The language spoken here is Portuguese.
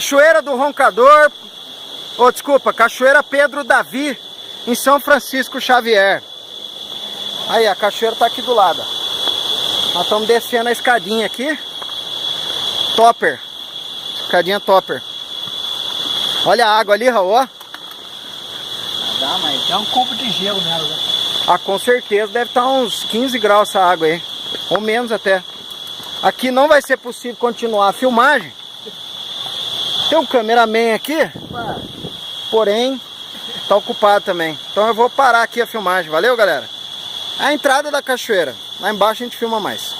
Cachoeira do Roncador, desculpa, Cachoeira Pedro Davi, em São Francisco Xavier. Aí, a cachoeira tá aqui do lado. Nós estamos descendo a escadinha aqui. Topper. Escadinha topper. Olha a água ali, Raul. Dá, mas tem um cubo de gelo nela, né? Ah, com certeza deve estar uns 15 graus essa água aí. Ou menos até. Aqui não vai ser possível continuar a filmagem. Tem um cameraman aqui, porém tá ocupado também. Então eu vou parar aqui a filmagem. Valeu, galera? A entrada da cachoeira. Lá embaixo a gente filma mais.